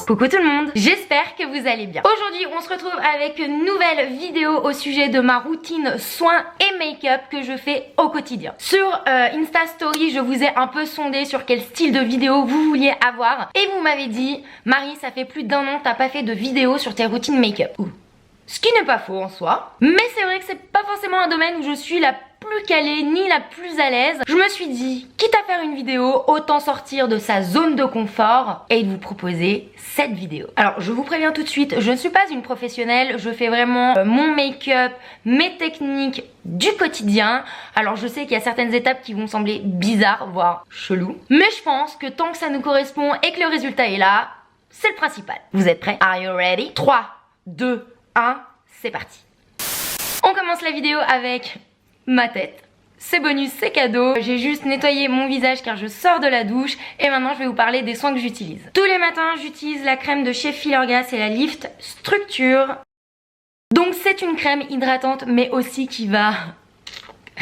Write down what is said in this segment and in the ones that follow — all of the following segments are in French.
Coucou tout le monde, j'espère que vous allez bien. Aujourd'hui on se retrouve avec une nouvelle vidéo au sujet de ma routine soins et make-up que je fais au quotidien. Sur Insta Story, je vous ai un peu sondé sur quel style de vidéo vous vouliez avoir et vous m'avez dit Marie, ça fait plus d'1 an que t'as pas fait de vidéo sur tes routines make-up. Ce qui n'est pas faux en soi, mais c'est vrai que c'est pas forcément un domaine où je suis la plus calée ni la plus à l'aise. Je me suis dit, quitte à faire une vidéo, autant sortir de sa zone de confort et de vous proposer cette vidéo. Alors je vous préviens tout de suite, je ne suis pas une professionnelle, je fais vraiment mon make-up, mes techniques du quotidien. Alors je sais qu'il y a certaines étapes qui vont sembler bizarres, voire chelou, mais je pense que tant que ça nous correspond et que le résultat est là, c'est le principal. Vous êtes prêts? Are you ready? 3, 2, 1, c'est parti. On commence la vidéo avec ma tête. C'est bonus, c'est cadeau. J'ai juste nettoyé mon visage car je sors de la douche et maintenant je vais vous parler des soins que j'utilise. Tous les matins, j'utilise la crème de chez Filorga, c'est la Lift Structure. Donc c'est une crème hydratante mais aussi qui va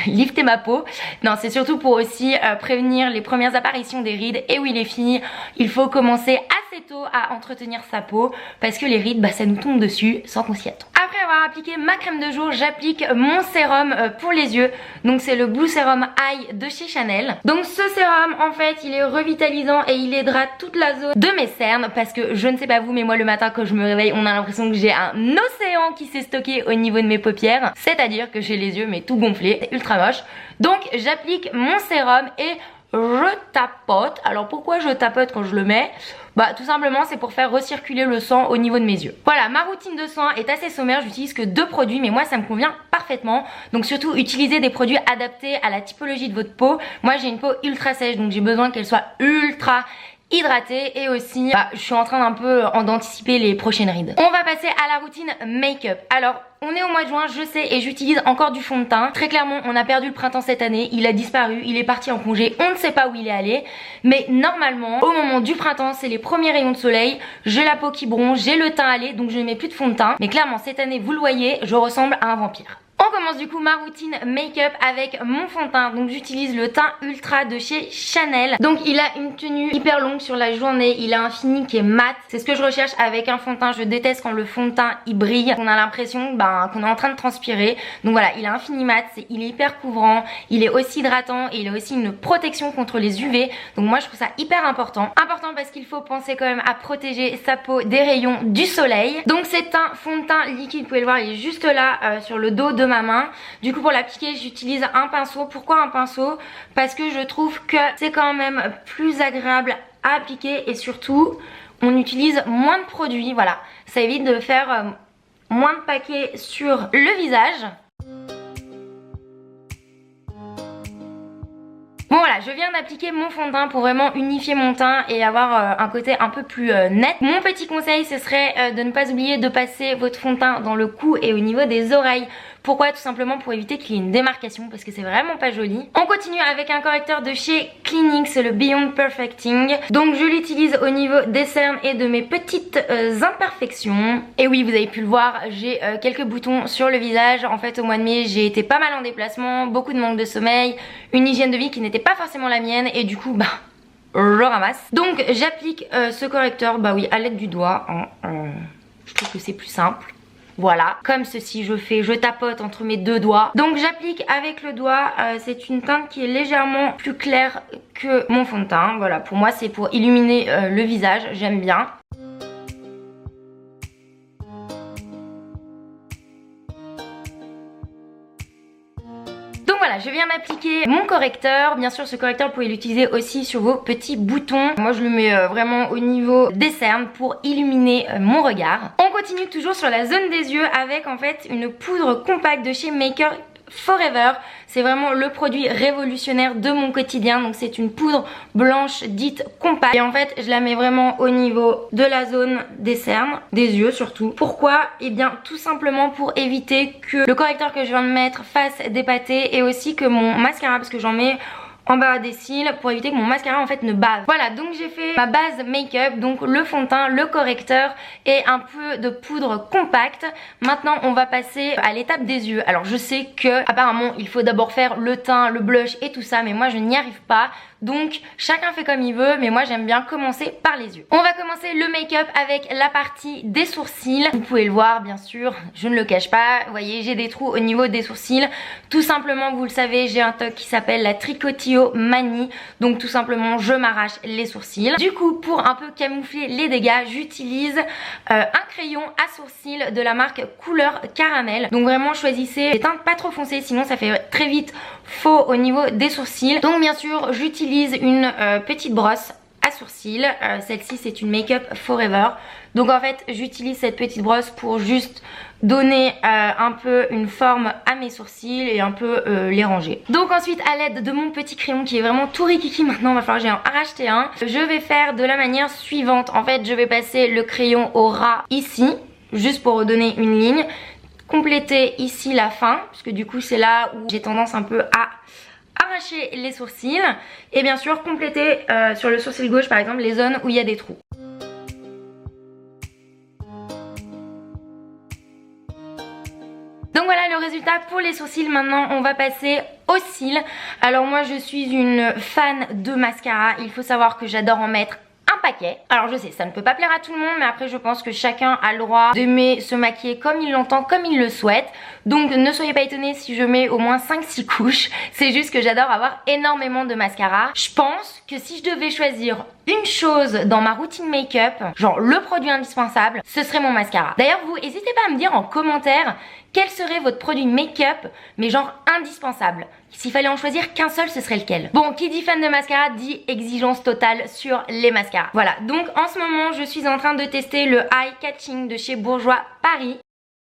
lifter ma peau. Non, c'est surtout pour aussi prévenir les premières apparitions des rides. Et oui les filles, il faut commencer assez tôt à entretenir sa peau parce que les rides, bah, ça nous tombe dessus sans qu'on s'y attende. Après avoir appliqué ma crème de jour, j'applique mon sérum pour les yeux. Donc c'est le Blue Serum Eye de chez Chanel. Donc ce sérum en fait il est revitalisant et il hydrate toute la zone de mes cernes parce que je ne sais pas vous mais moi le matin quand je me réveille on a l'impression que j'ai un océan qui s'est stocké au niveau de mes paupières. C'est à dire que j'ai les yeux mais tout gonflés, c'est ultra moche. Donc j'applique mon sérum et je tapote. Alors pourquoi je tapote quand je le mets? Bah tout simplement c'est pour faire recirculer le sang au niveau de mes yeux. Voilà, ma routine de soins est assez sommaire, j'utilise que 2 produits mais moi ça me convient parfaitement. Donc surtout utilisez des produits adaptés à la typologie de votre peau. Moi j'ai une peau ultra sèche donc j'ai besoin qu'elle soit ultra hydratée et aussi je suis en train d'un peu d'anticiper les prochaines rides. On va passer à la routine make-up. Alors on est au mois de juin, je sais, et j'utilise encore du fond de teint. Très clairement, on a perdu le printemps cette année, il a disparu, il est parti en congé, on ne sait pas où il est allé. Mais normalement, au moment du printemps, c'est les premiers rayons de soleil, j'ai la peau qui bronze, j'ai le teint allé, donc je ne mets plus de fond de teint. Mais clairement, cette année, vous le voyez, je ressemble à un vampire. On commence du coup ma routine make-up avec mon fond de teint. Donc j'utilise le teint Ultra de chez Chanel. Donc il a une tenue hyper longue sur la journée. Il a un fini qui est mat. C'est ce que je recherche avec un fond de teint. Je déteste quand le fond de teint il brille. On a l'impression qu'on est en train de transpirer. Donc voilà, il a un fini mat. Il est hyper couvrant. Il est aussi hydratant. Et il a aussi une protection contre les UV. Donc moi je trouve ça hyper important. Important parce qu'il faut penser quand même à protéger sa peau des rayons du soleil. Donc c'est un fond de teint liquide. Vous pouvez le voir, il est juste là sur le dos de ma main. Du coup pour l'appliquer j'utilise un pinceau. Pourquoi un pinceau? Parce que je trouve que c'est quand même plus agréable à appliquer et surtout on utilise moins de produits. Voilà, ça évite de faire moins de paquets sur le visage. Bon voilà, je viens d'appliquer mon fond de teint pour vraiment unifier mon teint et avoir un côté un peu plus net. Mon petit conseil ce serait de ne pas oublier de passer votre fond de teint dans le cou et au niveau des oreilles. Pourquoi? Tout simplement pour éviter qu'il y ait une démarcation parce que c'est vraiment pas joli. On continue avec un correcteur de chez Clinique, c'est le Beyond Perfecting. Donc je l'utilise au niveau des cernes et de mes petites imperfections. Et oui, vous avez pu le voir, j'ai quelques boutons sur le visage. En fait au mois de mai j'ai été pas mal en déplacement, beaucoup de manque de sommeil, une hygiène de vie qui n'était pas forcément la mienne et du coup je ramasse. Donc j'applique ce correcteur, oui, à l'aide du doigt. Je trouve que c'est plus simple. Voilà, comme ceci, je tapote entre mes 2 doigts. Donc j'applique avec le doigt, c'est une teinte qui est légèrement plus claire que mon fond de teint. Voilà, pour moi c'est pour illuminer le visage, j'aime bien. Donc voilà, je viens d'appliquer mon correcteur. Bien sûr ce correcteur vous pouvez l'utiliser aussi sur vos petits boutons. Moi je le mets vraiment au niveau des cernes pour illuminer mon regard. On continue toujours sur la zone des yeux avec en fait une poudre compacte de chez Maker Forever. C'est vraiment le produit révolutionnaire de mon quotidien. Donc c'est une poudre blanche dite compacte. Et en fait je la mets vraiment au niveau de la zone des cernes, des yeux surtout. Pourquoi? Eh bien tout simplement pour éviter que le correcteur que je viens de mettre fasse des pâtés et aussi que mon mascara, parce que j'en mets en bas des cils pour éviter que mon mascara en fait ne bave. Voilà, donc j'ai fait ma base make-up, donc le fond de teint, le correcteur et un peu de poudre compacte. Maintenant on va passer à l'étape des yeux. Alors je sais que apparemment il faut d'abord faire le teint, le blush et tout ça, mais moi je n'y arrive pas. Donc chacun fait comme il veut, mais moi j'aime bien commencer par les yeux. On va commencer le make-up avec la partie des sourcils. Vous pouvez le voir bien sûr, je ne le cache pas. Vous voyez, j'ai des trous au niveau des sourcils. Tout simplement, vous le savez, j'ai un toc qui s'appelle la Tricotillo Manie. Donc tout simplement, je m'arrache les sourcils. Du coup, pour un peu camoufler les dégâts, j'utilise un crayon à sourcils de la marque Couleur Caramel. Donc vraiment, choisissez des teintes pas trop foncées, sinon ça fait très vite faux au niveau des sourcils. Donc bien sûr, j'utilise une petite brosse à sourcils. Celle-ci c'est une Make Up Forever. Donc en fait j'utilise cette petite brosse pour juste donner un peu une forme à mes sourcils et un peu les ranger. Donc ensuite à l'aide de mon petit crayon qui est vraiment tout rikiki, maintenant il va falloir que j'en racheter un. Je vais faire de la manière suivante. En fait je vais passer le crayon au ras ici, juste pour redonner une ligne. Compléter ici la fin, puisque du coup c'est là où j'ai tendance un peu à arracher les sourcils, et bien sûr compléter sur le sourcil gauche par exemple les zones où il y a des trous. Donc voilà le résultat pour les sourcils. Maintenant on va passer aux cils. Alors moi je suis une fan de mascara, il faut savoir que j'adore en mettre un paquet. Alors je sais, ça ne peut pas plaire à tout le monde, mais après je pense que chacun a le droit d'aimer se maquiller comme il l'entend, comme il le souhaite. Donc ne soyez pas étonnés si je mets au moins 5-6 couches. C'est juste que j'adore avoir énormément de mascara. Je pense que si je devais choisir une chose dans ma routine make-up, genre le produit indispensable, ce serait mon mascara. D'ailleurs vous, n'hésitez pas à me dire en commentaire quel serait votre produit make-up, mais genre indispensable. S'il fallait en choisir qu'un seul, ce serait lequel? Bon, qui dit fan de mascara dit exigence totale sur les mascaras. Voilà, donc en ce moment, je suis en train de tester le Eye Catching de chez Bourjois Paris.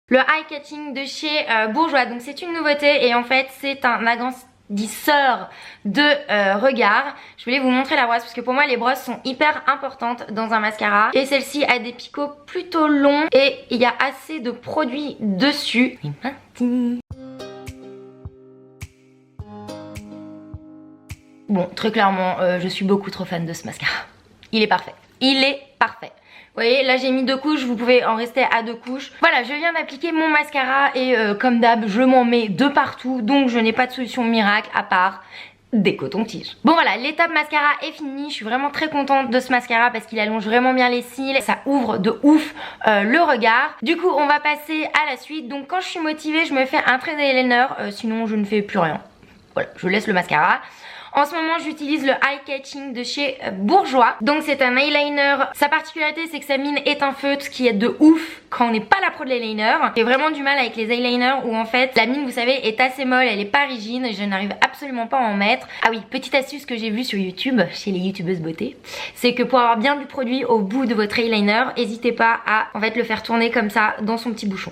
Le Eye Catching de chez Bourjois, donc c'est une nouveauté et en fait, c'est un agrandisseur de regard. Je voulais vous montrer la brosse parce que pour moi les brosses sont hyper importantes dans un mascara. Et celle-ci a des picots plutôt longs et il y a assez de produits dessus. Bon, très clairement, je suis beaucoup trop fan de ce mascara. Il est parfait. Il est parfait. Vous voyez, là j'ai mis 2 couches, vous pouvez en rester à 2 couches. Voilà, je viens d'appliquer mon mascara et comme d'hab, je m'en mets de partout. Donc je n'ai pas de solution miracle à part des cotons-tiges. Bon voilà, l'étape mascara est finie. Je suis vraiment très contente de ce mascara parce qu'il allonge vraiment bien les cils. Ça ouvre de ouf le regard. Du coup, on va passer à la suite. Donc quand je suis motivée, je me fais un trait d'eyeliner. Sinon, je ne fais plus rien. Voilà, je laisse le mascara. En ce moment j'utilise le Eye Catching de chez Bourjois. Donc c'est un eyeliner. Sa particularité c'est que sa mine est un feutre qui est de ouf quand on n'est pas la pro de l'eyeliner. J'ai vraiment du mal avec les eyeliners où en fait la mine vous savez est assez molle, elle est pas rigide. Je n'arrive absolument pas à en mettre. Ah oui, petite astuce que j'ai vue sur YouTube, chez les youtubeuses beauté, c'est que pour avoir bien du produit au bout de votre eyeliner, n'hésitez pas à en fait le faire tourner comme ça dans son petit bouchon.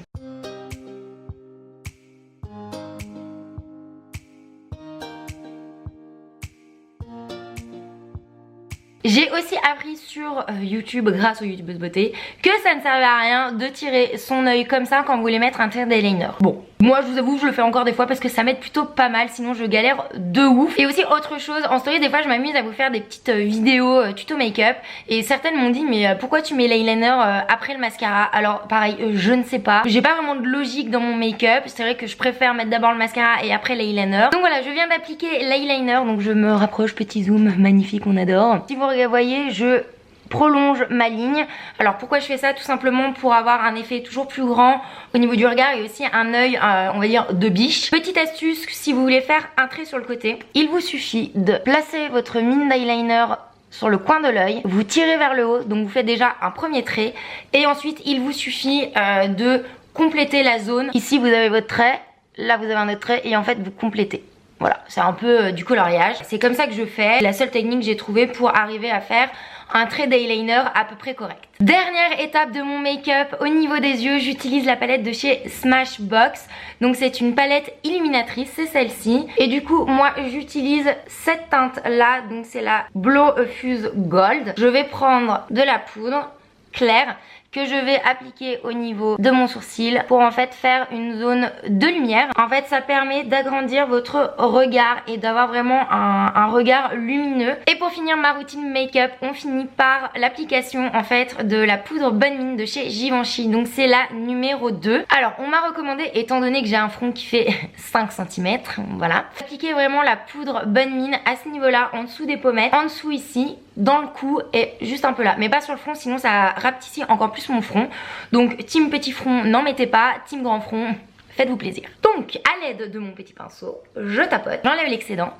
J'ai aussi appris sur YouTube, grâce aux youtubeuses beauté, que ça ne servait à rien de tirer son œil comme ça quand vous voulez mettre un trait d'eyeliner. Bon, moi je vous avoue je le fais encore des fois parce que ça m'aide plutôt pas mal, sinon je galère de ouf. Et aussi autre chose, en story des fois je m'amuse à vous faire des petites vidéos tuto make-up. Et certaines m'ont dit mais pourquoi tu mets l'eyeliner après le mascara? Alors pareil, je ne sais pas. J'ai pas vraiment de logique dans mon make-up. C'est vrai que je préfère mettre d'abord le mascara et après l'eyeliner. Donc voilà, je viens d'appliquer l'eyeliner, donc je me rapproche, petit zoom, magnifique, on adore. Si vous voyez, je prolonge ma ligne. Alors pourquoi je fais ça? Tout simplement pour avoir un effet toujours plus grand au niveau du regard et aussi un œil on va dire de biche. Petite astuce, si vous voulez faire un trait sur le côté, il vous suffit de placer votre mine d'eyeliner sur le coin de l'œil, vous tirez vers le haut, donc vous faites déjà un premier trait et ensuite il vous suffit de compléter la zone. Ici vous avez votre trait, là vous avez un autre trait et en fait vous complétez. Voilà, c'est un peu du coloriage. C'est comme ça que je fais. La seule technique que j'ai trouvée pour arriver à faire un trait d'eyeliner à peu près correct. Dernière étape de mon make-up, au niveau des yeux, j'utilise la palette de chez Smashbox. Donc c'est une palette illuminatrice, c'est celle-ci. Et du coup, moi j'utilise cette teinte-là, donc c'est la Blow Fuse Gold. Je vais prendre de la poudre claire que je vais appliquer au niveau de mon sourcil pour en fait faire une zone de lumière. En fait ça permet d'agrandir votre regard et d'avoir vraiment un regard lumineux. Et pour finir ma routine make-up, on finit par l'application en fait de la poudre Bonne Mine de chez Givenchy. Donc c'est la numéro 2. Alors on m'a recommandé, étant donné que j'ai un front qui fait 5 cm, voilà, appliquer vraiment la poudre Bonne Mine à ce niveau là, en dessous des pommettes, en dessous ici, dans le cou et juste un peu là, mais pas sur le front, sinon ça rapetissit encore plus mon front. Donc team petit front, n'en mettez pas, team grand front, faites-vous plaisir. Donc à l'aide de mon petit pinceau, je tapote, j'enlève l'excédent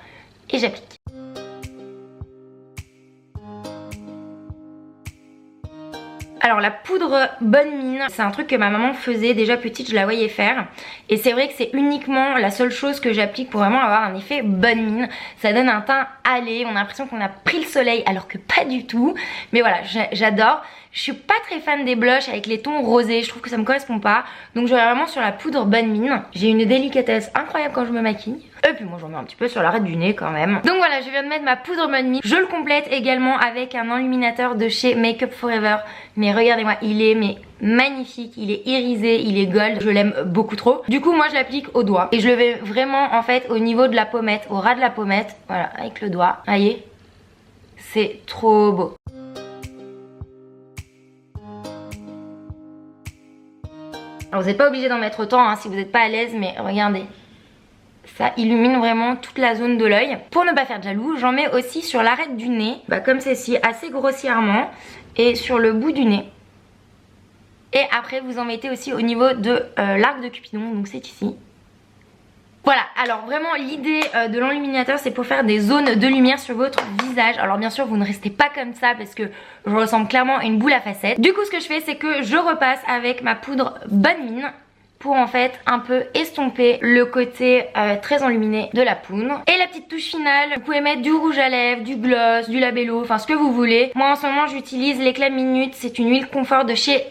et j'applique. Alors la poudre Bonne Mine, c'est un truc que ma maman faisait déjà petite, je la voyais faire. Et c'est vrai que c'est uniquement la seule chose que j'applique pour vraiment avoir un effet Bonne Mine. Ça donne un teint hâlé, on a l'impression qu'on a pris le soleil alors que pas du tout. Mais voilà, j'adore. Je suis pas très fan des blushs avec les tons rosés, je trouve que ça me correspond pas. Donc je vais vraiment sur la poudre Bonne Mine. J'ai une délicatesse incroyable quand je me maquille. Et puis moi j'en mets un petit peu sur l'arête du nez quand même. Donc voilà, je viens de mettre ma poudre Bonne Mine. Je le complète également avec un enluminateur de chez Make Up Forever. Mais regardez-moi, il est magnifique, il est irisé, il est gold, je l'aime beaucoup trop. Du coup moi je l'applique au doigt et je le vais vraiment en fait au niveau de la pommette, au ras de la pommette. Voilà, avec le doigt, voyez, c'est trop beau. Alors vous n'êtes pas obligé d'en mettre autant hein, si vous n'êtes pas à l'aise, mais regardez, ça illumine vraiment toute la zone de l'œil. Pour ne pas faire de jaloux, j'en mets aussi sur l'arête du nez, comme ceci, assez grossièrement, et sur le bout du nez. Et après vous en mettez aussi au niveau de l'arc de Cupidon, donc c'est ici. Voilà, alors vraiment l'idée de l'enluminateur c'est pour faire des zones de lumière sur votre visage. Alors bien sûr vous ne restez pas comme ça parce que je ressemble clairement à une boule à facettes. Du coup ce que je fais c'est que je repasse avec ma poudre Bonne Mine pour en fait un peu estomper le côté très enluminé de la poudre. Et la petite touche finale, vous pouvez mettre du rouge à lèvres, du gloss, du labello, enfin ce que vous voulez. Moi en ce moment j'utilise l'éclat Minute, c'est une huile confort de chez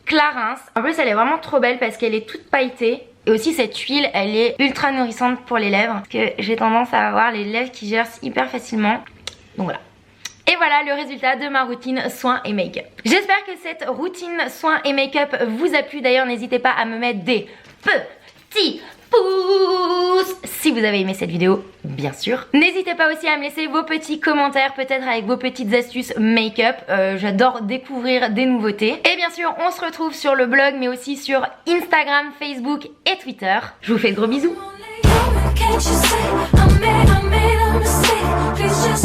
Clarins. En plus elle est vraiment trop belle parce qu'elle est toute pailletée. Et aussi cette huile elle est ultra nourrissante pour les lèvres parce que j'ai tendance à avoir les lèvres qui gercent hyper facilement. Donc voilà. Et voilà le résultat de ma routine soins et make-up. J'espère que cette routine soins et make-up vous a plu. D'ailleurs n'hésitez pas à me mettre des petits pouces si vous avez aimé cette vidéo, bien sûr. N'hésitez pas aussi à me laisser vos petits commentaires, peut-être avec vos petites astuces make-up. J'adore découvrir des nouveautés. Et bien sûr, on se retrouve sur le blog, mais aussi sur Instagram, Facebook et Twitter. Je vous fais de gros bisous.